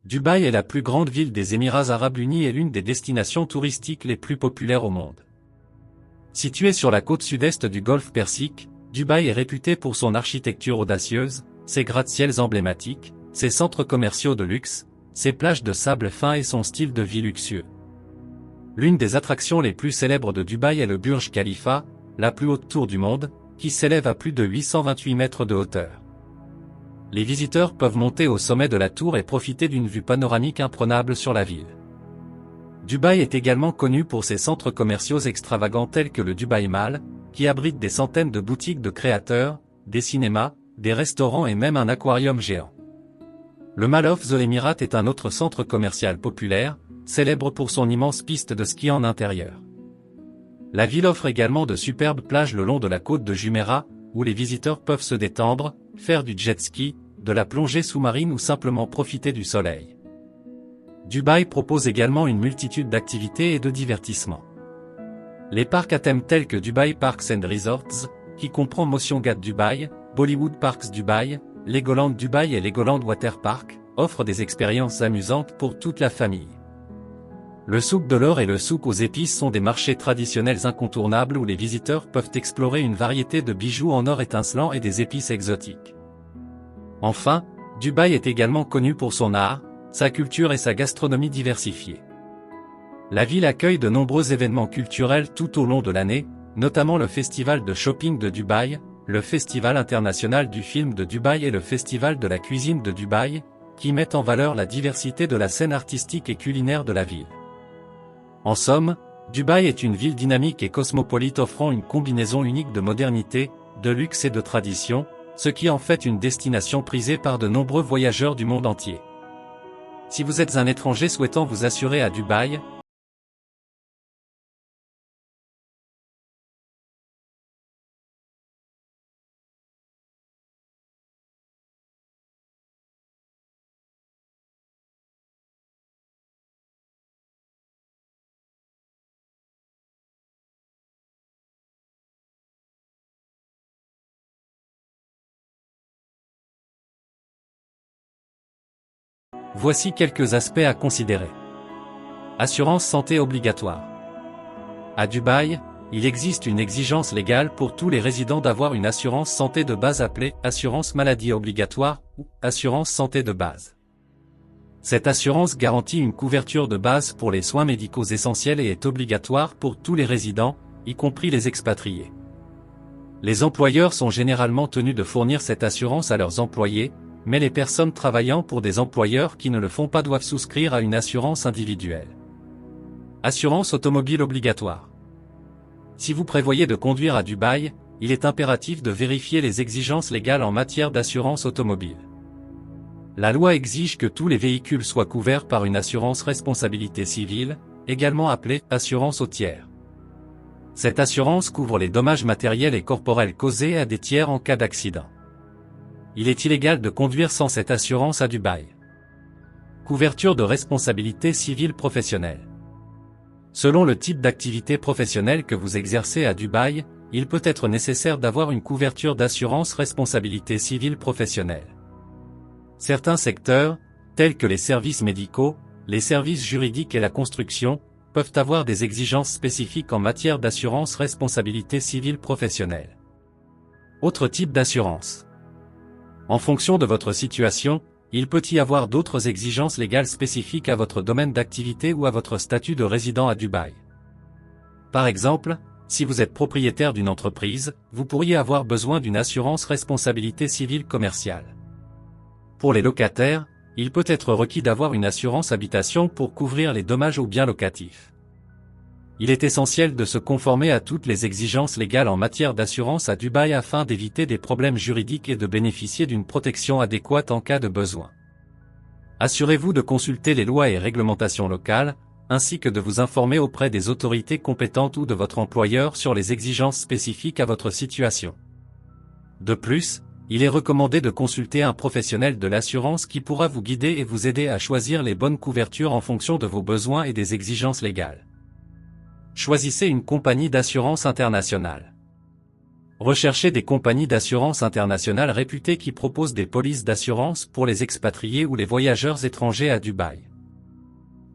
Dubaï est la plus grande ville des Émirats arabes unis et l'une des destinations touristiques les plus populaires au monde. Située sur la côte sud-est du golfe Persique, Dubaï est réputé pour son architecture audacieuse, ses gratte-ciels emblématiques, ses centres commerciaux de luxe, ses plages de sable fin et son style de vie luxueux. L'une des attractions les plus célèbres de Dubaï est le Burj Khalifa, la plus haute tour du monde, qui s'élève à plus de 828 mètres de hauteur. Les visiteurs peuvent monter au sommet de la tour et profiter d'une vue panoramique imprenable sur la ville. Dubaï est également connu pour ses centres commerciaux extravagants tels que le Dubaï Mall, qui abrite des centaines de boutiques de créateurs, des cinémas, des restaurants et même un aquarium géant. Le Mall of the Emirates est un autre centre commercial populaire, célèbre pour son immense piste de ski en intérieur. La ville offre également de superbes plages le long de la côte de Jumeirah, où les visiteurs peuvent se détendre, faire du jet ski, de la plongée sous-marine ou simplement profiter du soleil. Dubaï propose également une multitude d'activités et de divertissements. Les parcs à thème tels que Dubaï Parks and Resorts, qui comprend Motion-Gate Dubaï, Bollywood Parks Dubaï, Legoland Dubaï et Legoland Water Park, offrent des expériences amusantes pour toute la famille. Le souk de l'or et le souk aux épices sont des marchés traditionnels incontournables où les visiteurs peuvent explorer une variété de bijoux en or étincelant et des épices exotiques. Enfin, Dubaï est également connu pour son art, sa culture et sa gastronomie diversifiée. La ville accueille de nombreux événements culturels tout au long de l'année, notamment le Festival de shopping de Dubaï, le Festival international du film de Dubaï et le Festival de la cuisine de Dubaï, qui mettent en valeur la diversité de la scène artistique et culinaire de la ville. En somme, Dubaï est une ville dynamique et cosmopolite offrant une combinaison unique de modernité, de luxe et de tradition, ce qui en fait une destination prisée par de nombreux voyageurs du monde entier. Si vous êtes un étranger souhaitant vous assurer à Dubaï, voici quelques aspects à considérer. Assurance santé obligatoire. À Dubaï, il existe une exigence légale pour tous les résidents d'avoir une assurance santé de base appelée assurance maladie obligatoire ou assurance santé de base. Cette assurance garantit une couverture de base pour les soins médicaux essentiels et est obligatoire pour tous les résidents, y compris les expatriés. Les employeurs sont généralement tenus de fournir cette assurance à leurs employés, mais les personnes travaillant pour des employeurs qui ne le font pas doivent souscrire à une assurance individuelle. Assurance automobile obligatoire. Si vous prévoyez de conduire à Dubaï, il est impératif de vérifier les exigences légales en matière d'assurance automobile. La loi exige que tous les véhicules soient couverts par une assurance responsabilité civile, également appelée assurance au tiers. Cette assurance couvre les dommages matériels et corporels causés à des tiers en cas d'accident. Il est illégal de conduire sans cette assurance à Dubaï. Couverture de responsabilité civile professionnelle. Selon le type d'activité professionnelle que vous exercez à Dubaï, il peut être nécessaire d'avoir une couverture d'assurance responsabilité civile professionnelle. Certains secteurs, tels que les services médicaux, les services juridiques et la construction, peuvent avoir des exigences spécifiques en matière d'assurance responsabilité civile professionnelle. Autre type d'assurance. En fonction de votre situation, il peut y avoir d'autres exigences légales spécifiques à votre domaine d'activité ou à votre statut de résident à Dubaï. Par exemple, si vous êtes propriétaire d'une entreprise, vous pourriez avoir besoin d'une assurance responsabilité civile commerciale. Pour les locataires, il peut être requis d'avoir une assurance habitation pour couvrir les dommages aux biens locatifs. Il est essentiel de se conformer à toutes les exigences légales en matière d'assurance à Dubaï afin d'éviter des problèmes juridiques et de bénéficier d'une protection adéquate en cas de besoin. Assurez-vous de consulter les lois et réglementations locales, ainsi que de vous informer auprès des autorités compétentes ou de votre employeur sur les exigences spécifiques à votre situation. De plus, il est recommandé de consulter un professionnel de l'assurance qui pourra vous guider et vous aider à choisir les bonnes couvertures en fonction de vos besoins et des exigences légales. Choisissez une compagnie d'assurance internationale. Recherchez des compagnies d'assurance internationales réputées qui proposent des polices d'assurance pour les expatriés ou les voyageurs étrangers à Dubaï.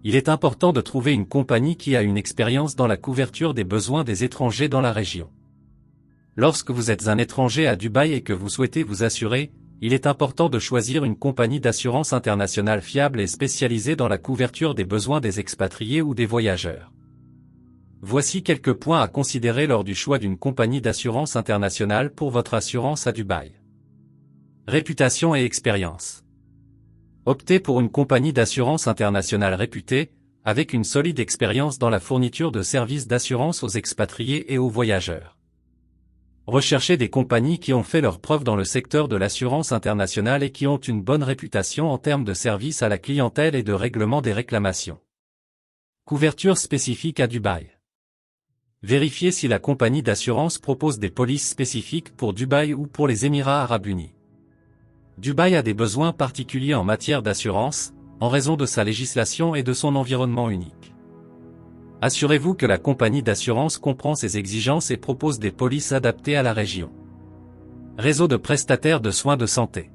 Il est important de trouver une compagnie qui a une expérience dans la couverture des besoins des étrangers dans la région. Lorsque vous êtes un étranger à Dubaï et que vous souhaitez vous assurer, il est important de choisir une compagnie d'assurance internationale fiable et spécialisée dans la couverture des besoins des expatriés ou des voyageurs. Voici quelques points à considérer lors du choix d'une compagnie d'assurance internationale pour votre assurance à Dubaï. Réputation et expérience. Optez pour une compagnie d'assurance internationale réputée, avec une solide expérience dans la fourniture de services d'assurance aux expatriés et aux voyageurs. Recherchez des compagnies qui ont fait leurs preuves dans le secteur de l'assurance internationale et qui ont une bonne réputation en termes de service à la clientèle et de règlement des réclamations. Couverture spécifique à Dubaï. Vérifiez si la compagnie d'assurance propose des polices spécifiques pour Dubaï ou pour les Émirats arabes unis. Dubaï a des besoins particuliers en matière d'assurance, en raison de sa législation et de son environnement unique. Assurez-vous que la compagnie d'assurance comprend ces exigences et propose des polices adaptées à la région. Réseau de prestataires de soins de santé.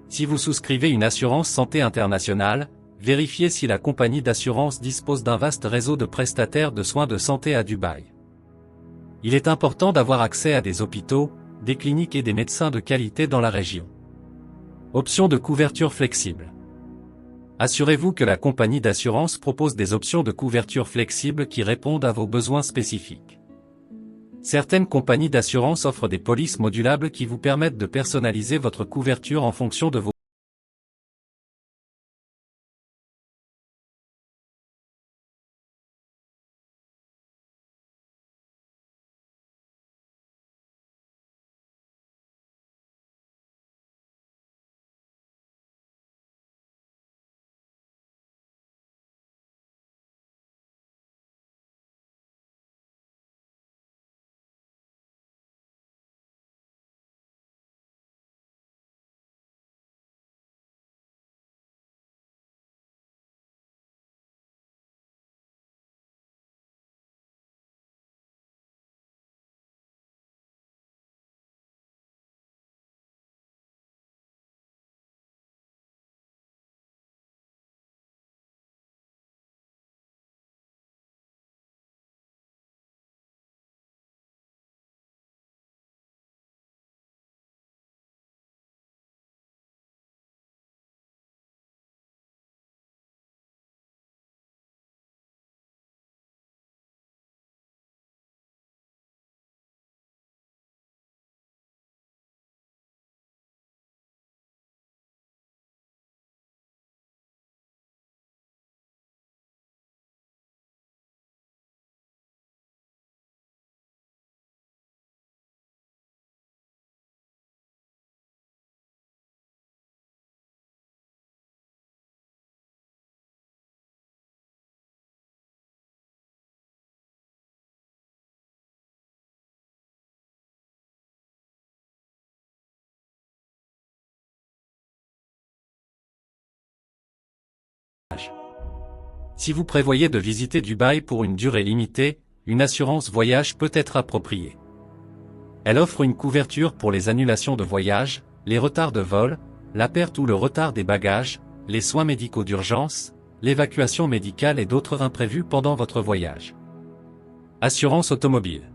Si vous souscrivez une assurance santé internationale, vérifiez si la compagnie d'assurance dispose d'un vaste réseau de prestataires de soins de santé à Dubaï. Il est important d'avoir accès à des hôpitaux, des cliniques et des médecins de qualité dans la région. Options de couverture flexible. Assurez-vous que la compagnie d'assurance propose des options de couverture flexibles qui répondent à vos besoins spécifiques. Certaines compagnies d'assurance offrent des polices modulables qui vous permettent de personnaliser votre couverture en fonction de vos Si vous prévoyez de visiter Dubaï pour une durée limitée, une assurance voyage peut être appropriée. Elle offre une couverture pour les annulations de voyage, les retards de vol, la perte ou le retard des bagages, les soins médicaux d'urgence, l'évacuation médicale et d'autres imprévus pendant votre voyage. Assurance automobile.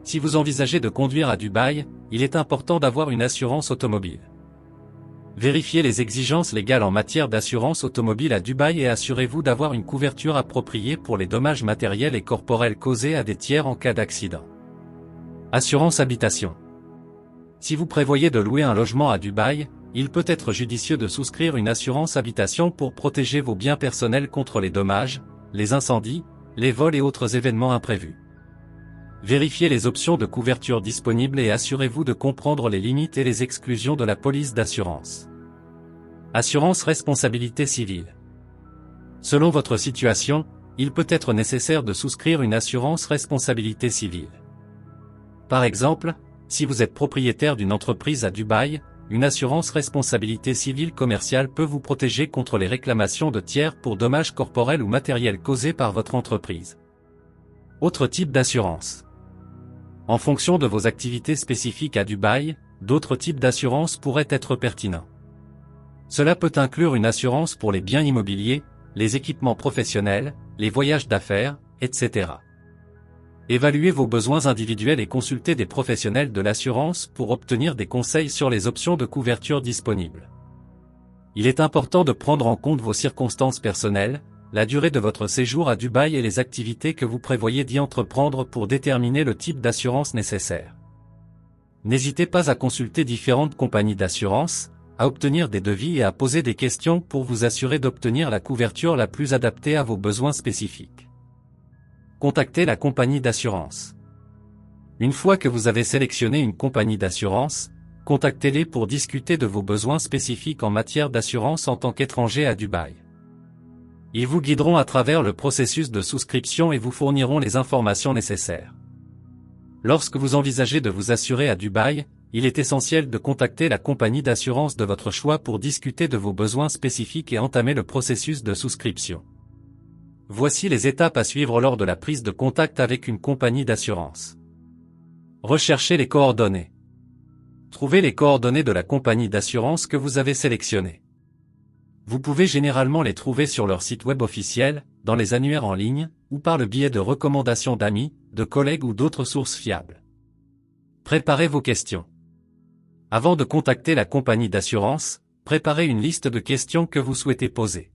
Si vous envisagez de conduire à Dubaï, il est important d'avoir une assurance automobile. Vérifiez les exigences légales en matière d'assurance automobile à Dubaï et assurez-vous d'avoir une couverture appropriée pour les dommages matériels et corporels causés à des tiers en cas d'accident. Assurance habitation. Si vous prévoyez de louer un logement à Dubaï, il peut être judicieux de souscrire une assurance habitation pour protéger vos biens personnels contre les dommages, les incendies, les vols et autres événements imprévus. Vérifiez les options de couverture disponibles et assurez-vous de comprendre les limites et les exclusions de la police d'assurance. Assurance responsabilité civile. Selon votre situation, il peut être nécessaire de souscrire une assurance responsabilité civile. Par exemple, si vous êtes propriétaire d'une entreprise à Dubaï, une assurance responsabilité civile commerciale peut vous protéger contre les réclamations de tiers pour dommages corporels ou matériels causés par votre entreprise. Autre type d'assurance. En fonction de vos activités spécifiques à Dubaï, d'autres types d'assurances pourraient être pertinents. Cela peut inclure une assurance pour les biens immobiliers, les équipements professionnels, les voyages d'affaires, etc. Évaluez vos besoins individuels et consultez des professionnels de l'assurance pour obtenir des conseils sur les options de couverture disponibles. Il est important de prendre en compte vos circonstances personnelles, la durée de votre séjour à Dubaï et les activités que vous prévoyez d'y entreprendre pour déterminer le type d'assurance nécessaire. N'hésitez pas à consulter différentes compagnies d'assurance, à obtenir des devis et à poser des questions pour vous assurer d'obtenir la couverture la plus adaptée à vos besoins spécifiques. Contactez la compagnie d'assurance. Une fois que vous avez sélectionné une compagnie d'assurance, contactez-les pour discuter de vos besoins spécifiques en matière d'assurance en tant qu'étranger à Dubaï. Ils vous guideront à travers le processus de souscription et vous fourniront les informations nécessaires. Lorsque vous envisagez de vous assurer à Dubaï, il est essentiel de contacter la compagnie d'assurance de votre choix pour discuter de vos besoins spécifiques et entamer le processus de souscription. Voici les étapes à suivre lors de la prise de contact avec une compagnie d'assurance. Recherchez les coordonnées. Trouvez les coordonnées de la compagnie d'assurance que vous avez sélectionnée. Vous pouvez généralement les trouver sur leur site web officiel, dans les annuaires en ligne, ou par le biais de recommandations d'amis, de collègues ou d'autres sources fiables. Préparez vos questions. Avant de contacter la compagnie d'assurance, préparez une liste de questions que vous souhaitez poser.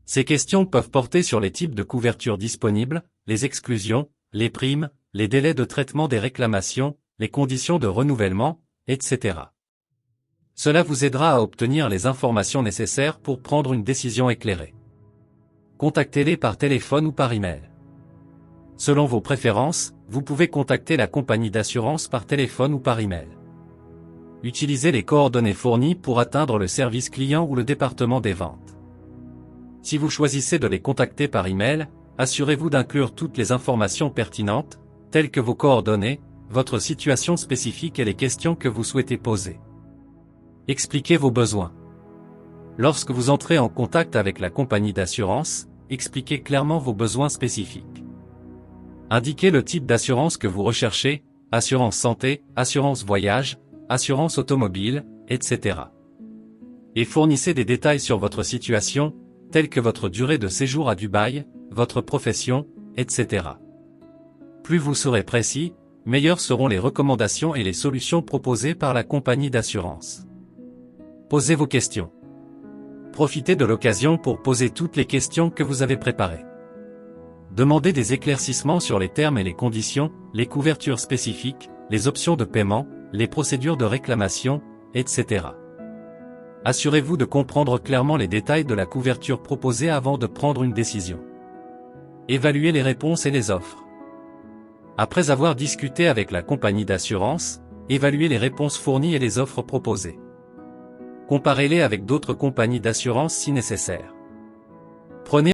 Ces questions peuvent porter sur les types de couverture disponibles, les exclusions, les primes, les délais de traitement des réclamations, les conditions de renouvellement, etc. Cela vous aidera à obtenir les informations nécessaires pour prendre une décision éclairée. Contactez-les par téléphone ou par email. Selon vos préférences, vous pouvez contacter la compagnie d'assurance par téléphone ou par email. Utilisez les coordonnées fournies pour atteindre le service client ou le département des ventes. Si vous choisissez de les contacter par email, assurez-vous d'inclure toutes les informations pertinentes, telles que vos coordonnées, votre situation spécifique et les questions que vous souhaitez poser. Expliquez vos besoins. Lorsque vous entrez en contact avec la compagnie d'assurance, expliquez clairement vos besoins spécifiques. Indiquez le type d'assurance que vous recherchez, assurance santé, assurance voyage, assurance automobile, etc. Et fournissez des détails sur votre situation, tels que votre durée de séjour à Dubaï, votre profession, etc. Plus vous serez précis, meilleures seront les recommandations et les solutions proposées par la compagnie d'assurance. Posez vos questions. Profitez de l'occasion pour poser toutes les questions que vous avez préparées. Demandez des éclaircissements sur les termes et les conditions, les couvertures spécifiques, les options de paiement, les procédures de réclamation, etc. Assurez-vous de comprendre clairement les détails de la couverture proposée avant de prendre une décision. Évaluez les réponses et les offres. Après avoir discuté avec la compagnie d'assurance, évaluez les réponses fournies et les offres proposées. Comparez-les avec d'autres compagnies d'assurance si nécessaire. Prenez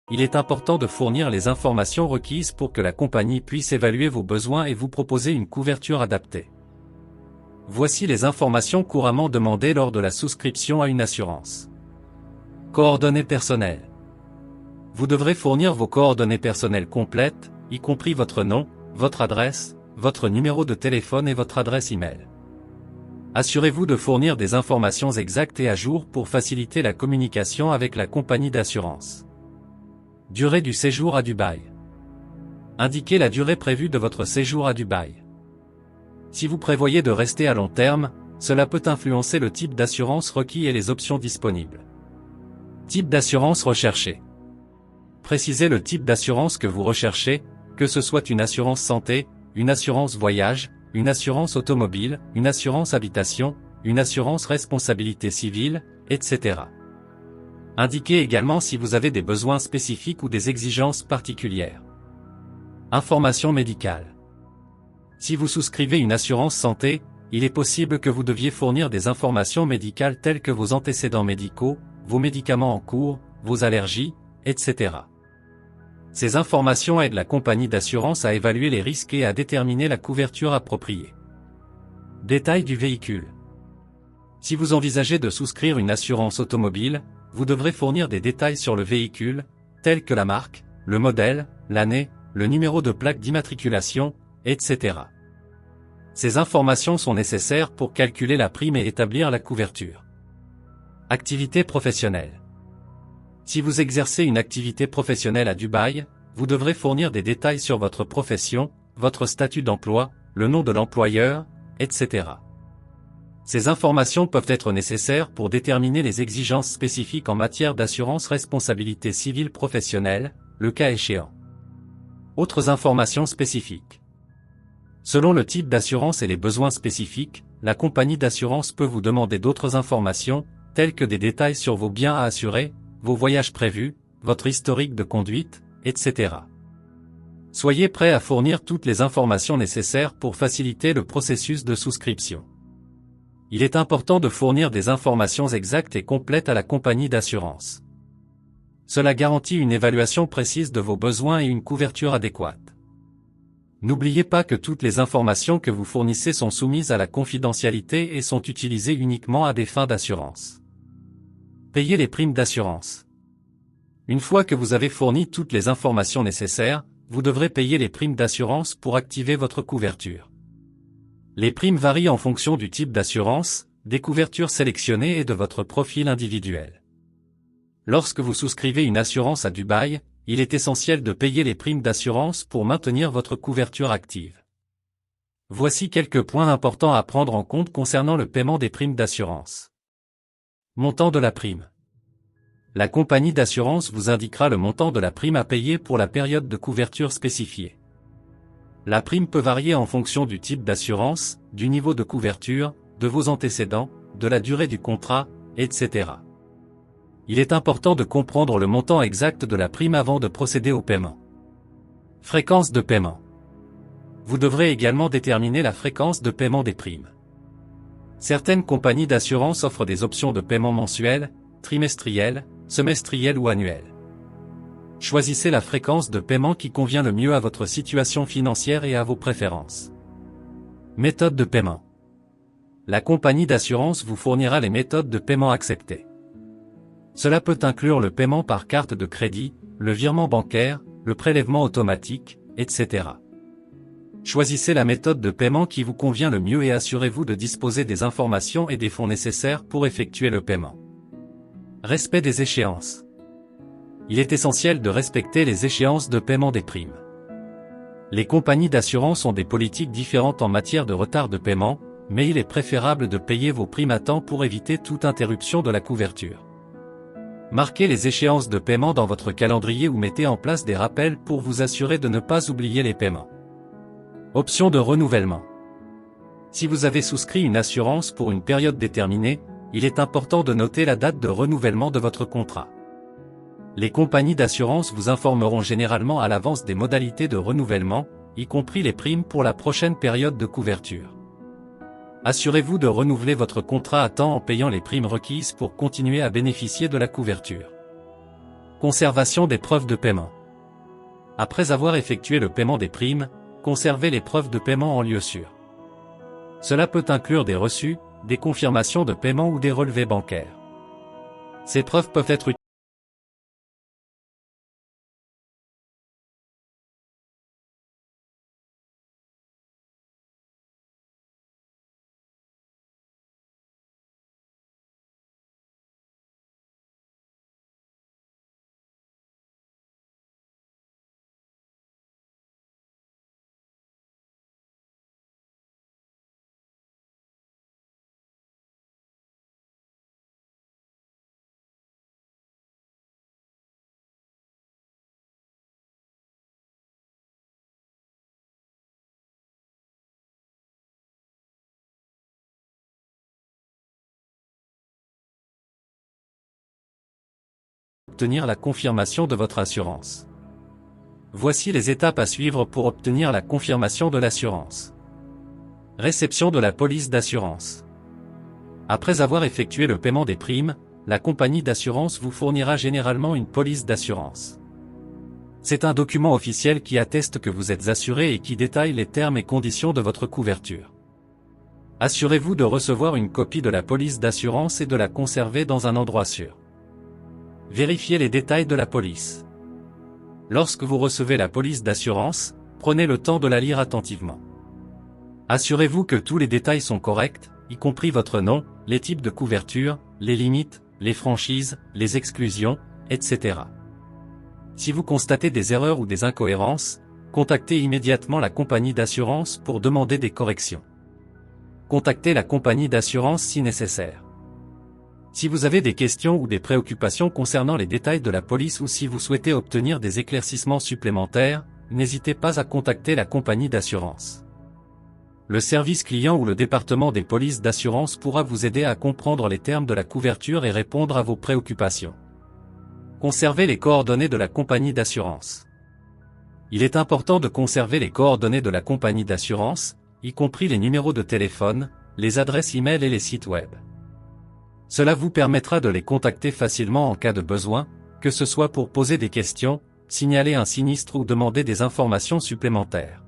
Il est important de fournir les informations requises pour que la compagnie puisse évaluer vos besoins et vous proposer une couverture adaptée. Voici les informations couramment demandées lors de la souscription à une assurance. Coordonnées personnelles. Vous devrez fournir vos coordonnées personnelles complètes, y compris votre nom, votre adresse, votre numéro de téléphone et votre adresse email. Assurez-vous de fournir des informations exactes et à jour pour faciliter la communication avec la compagnie d'assurance. Durée du séjour à Dubaï. Indiquez la durée prévue de votre séjour à Dubaï. Si vous prévoyez de rester à long terme, cela peut influencer le type d'assurance requis et les options disponibles. Type d'assurance recherché. Précisez le type d'assurance que vous recherchez, que ce soit une assurance santé, une assurance voyage, une assurance automobile, une assurance habitation, une assurance responsabilité civile, etc. Indiquez également si vous avez des besoins spécifiques ou des exigences particulières. Information médicale. Si vous souscrivez une assurance santé, il est possible que vous deviez fournir des informations médicales telles que vos antécédents médicaux, vos médicaments en cours, vos allergies, etc. Ces informations aident la compagnie d'assurance à évaluer les risques et à déterminer la couverture appropriée. Détail du véhicule. Si vous envisagez de souscrire une assurance automobile, vous devrez fournir des détails sur le véhicule, tels que la marque, le modèle, l'année, le numéro de plaque d'immatriculation, etc. Ces informations sont nécessaires pour calculer la prime et établir la couverture. Activité professionnelle. Si vous exercez une activité professionnelle à Dubaï, vous devrez fournir des détails sur votre profession, votre statut d'emploi, le nom de l'employeur, etc. Ces informations peuvent être nécessaires pour déterminer les exigences spécifiques en matière d'assurance responsabilité civile professionnelle, le cas échéant. Autres informations spécifiques. Selon le type d'assurance et les besoins spécifiques, la compagnie d'assurance peut vous demander d'autres informations, telles que des détails sur vos biens à assurer, vos voyages prévus, votre historique de conduite, etc. Soyez prêt à fournir toutes les informations nécessaires pour faciliter le processus de souscription. Il est important de fournir des informations exactes et complètes à la compagnie d'assurance. Cela garantit une évaluation précise de vos besoins et une couverture adéquate. N'oubliez pas que toutes les informations que vous fournissez sont soumises à la confidentialité et sont utilisées uniquement à des fins d'assurance. Payez les primes d'assurance. Une fois que vous avez fourni toutes les informations nécessaires, vous devrez payer les primes d'assurance pour activer votre couverture. Les primes varient en fonction du type d'assurance, des couvertures sélectionnées et de votre profil individuel. Lorsque vous souscrivez une assurance à Dubaï, il est essentiel de payer les primes d'assurance pour maintenir votre couverture active. Voici quelques points importants à prendre en compte concernant le paiement des primes d'assurance. Montant de la prime. La compagnie d'assurance vous indiquera le montant de la prime à payer pour la période de couverture spécifiée. La prime peut varier en fonction du type d'assurance, du niveau de couverture, de vos antécédents, de la durée du contrat, etc. Il est important de comprendre le montant exact de la prime avant de procéder au paiement. Fréquence de paiement. Vous devrez également déterminer la fréquence de paiement des primes. Certaines compagnies d'assurance offrent des options de paiement mensuel, trimestriel, semestriel ou annuel. Choisissez la fréquence de paiement qui convient le mieux à votre situation financière et à vos préférences. Méthode de paiement. La compagnie d'assurance vous fournira les méthodes de paiement acceptées. Cela peut inclure le paiement par carte de crédit, le virement bancaire, le prélèvement automatique, etc. Choisissez la méthode de paiement qui vous convient le mieux et assurez-vous de disposer des informations et des fonds nécessaires pour effectuer le paiement. Respect des échéances. Il est essentiel de respecter les échéances de paiement des primes. Les compagnies d'assurance ont des politiques différentes en matière de retard de paiement, mais il est préférable de payer vos primes à temps pour éviter toute interruption de la couverture. Marquez les échéances de paiement dans votre calendrier ou mettez en place des rappels pour vous assurer de ne pas oublier les paiements. Option de renouvellement. Si vous avez souscrit une assurance pour une période déterminée, il est important de noter la date de renouvellement de votre contrat. Les compagnies d'assurance vous informeront généralement à l'avance des modalités de renouvellement, y compris les primes pour la prochaine période de couverture. Assurez-vous de renouveler votre contrat à temps en payant les primes requises pour continuer à bénéficier de la couverture. Conservation des preuves de paiement. Après avoir effectué le paiement des primes, conservez les preuves de paiement en lieu sûr. Cela peut inclure des reçus, des confirmations de paiement ou des relevés bancaires. Ces preuves peuvent être utilisées obtenir la confirmation de votre assurance. Voici les étapes à suivre pour obtenir la confirmation de l'assurance. Réception de la police d'assurance. Après avoir effectué le paiement des primes, la compagnie d'assurance vous fournira généralement une police d'assurance. C'est un document officiel qui atteste que vous êtes assuré et qui détaille les termes et conditions de votre couverture. Assurez-vous de recevoir une copie de la police d'assurance et de la conserver dans un endroit sûr. Vérifiez les détails de la police. Lorsque vous recevez la police d'assurance, prenez le temps de la lire attentivement. Assurez-vous que tous les détails sont corrects, y compris votre nom, les types de couverture, les limites, les franchises, les exclusions, etc. Si vous constatez des erreurs ou des incohérences, contactez immédiatement la compagnie d'assurance pour demander des corrections. Contactez la compagnie d'assurance si nécessaire. Si vous avez des questions ou des préoccupations concernant les détails de la police ou si vous souhaitez obtenir des éclaircissements supplémentaires, n'hésitez pas à contacter la compagnie d'assurance. Le service client ou le département des polices d'assurance pourra vous aider à comprendre les termes de la couverture et répondre à vos préoccupations. Conservez les coordonnées de la compagnie d'assurance. Il est important de conserver les coordonnées de la compagnie d'assurance, y compris les numéros de téléphone, les adresses e-mail et les sites web. Cela vous permettra de les contacter facilement en cas de besoin, que ce soit pour poser des questions, signaler un sinistre ou demander des informations supplémentaires.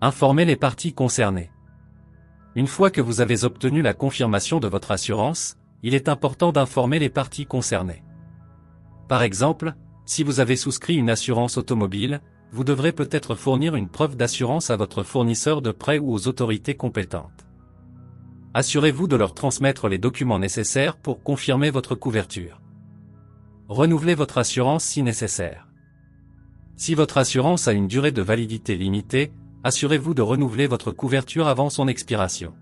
Informez les parties concernées. Une fois que vous avez obtenu la confirmation de votre assurance, il est important d'informer les parties concernées. Par exemple, si vous avez souscrit une assurance automobile, vous devrez peut-être fournir une preuve d'assurance à votre fournisseur de prêt ou aux autorités compétentes. Assurez-vous de leur transmettre les documents nécessaires pour confirmer votre couverture. Renouvelez votre assurance si nécessaire. Si votre assurance a une durée de validité limitée, assurez-vous de renouveler votre couverture avant son expiration.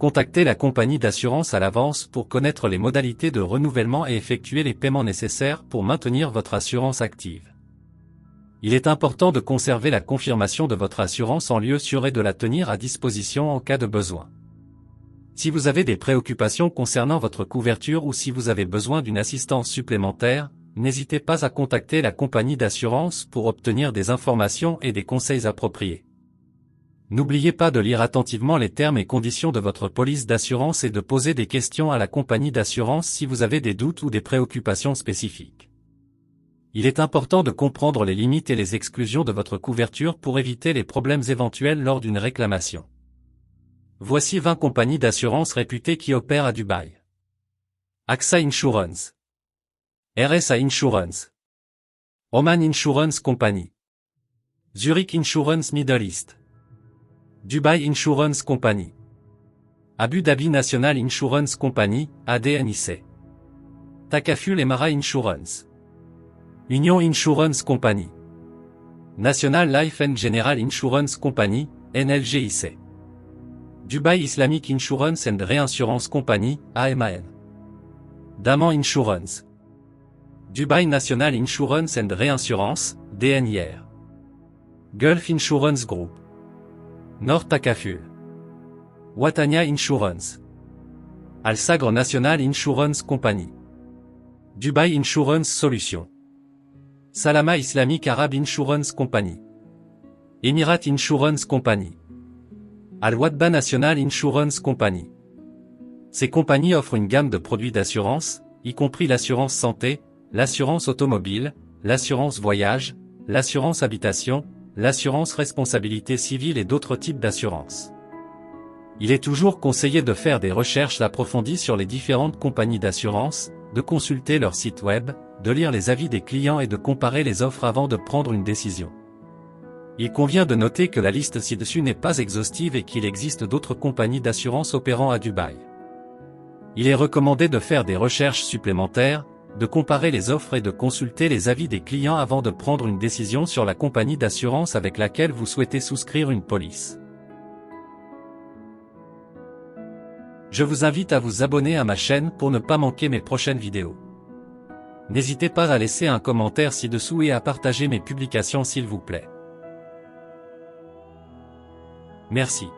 Contactez la compagnie d'assurance à l'avance pour connaître les modalités de renouvellement et effectuer les paiements nécessaires pour maintenir votre assurance active. Il est important de conserver la confirmation de votre assurance en lieu sûr et de la tenir à disposition en cas de besoin. Si vous avez des préoccupations concernant votre couverture ou si vous avez besoin d'une assistance supplémentaire, n'hésitez pas à contacter la compagnie d'assurance pour obtenir des informations et des conseils appropriés. N'oubliez pas de lire attentivement les termes et conditions de votre police d'assurance et de poser des questions à la compagnie d'assurance si vous avez des doutes ou des préoccupations spécifiques. Il est important de comprendre les limites et les exclusions de votre couverture pour éviter les problèmes éventuels lors d'une réclamation. Voici 20 compagnies d'assurance réputées qui opèrent à Dubaï. AXA Insurance, RSA Insurance, Oman Insurance Company, Zurich Insurance Middle East, Dubai Insurance Company, Abu Dhabi National Insurance Company, ADNIC, Takaful Emara Insurance, Union Insurance Company, National Life and General Insurance Company, NLGIC, Dubai Islamic Insurance and Reinsurance Company, AMAN, Daman Insurance, Dubai National Insurance and Reinsurance, DNIR, Gulf Insurance Group, Nord Takaful, Watania Insurance, Al Sagre National Insurance Company, Dubai Insurance Solutions, Salama Islamic Arab Insurance Company, Emirat Insurance Company, Al Wadba National Insurance Company. Ces compagnies offrent une gamme de produits d'assurance, y compris l'assurance santé, l'assurance automobile, l'assurance voyage, l'assurance habitation, l'assurance responsabilité civile et d'autres types d'assurances. Il est toujours conseillé de faire des recherches approfondies sur les différentes compagnies d'assurance, de consulter leur site web, de lire les avis des clients et de comparer les offres avant de prendre une décision. Il convient de noter que la liste ci-dessus n'est pas exhaustive et qu'il existe d'autres compagnies d'assurance opérant à Dubaï. Il est recommandé de faire des recherches supplémentaires, de comparer les offres et de consulter les avis des clients avant de prendre une décision sur la compagnie d'assurance avec laquelle vous souhaitez souscrire une police. Je vous invite à vous abonner à ma chaîne pour ne pas manquer mes prochaines vidéos. N'hésitez pas à laisser un commentaire ci-dessous et à partager mes publications s'il vous plaît. Merci.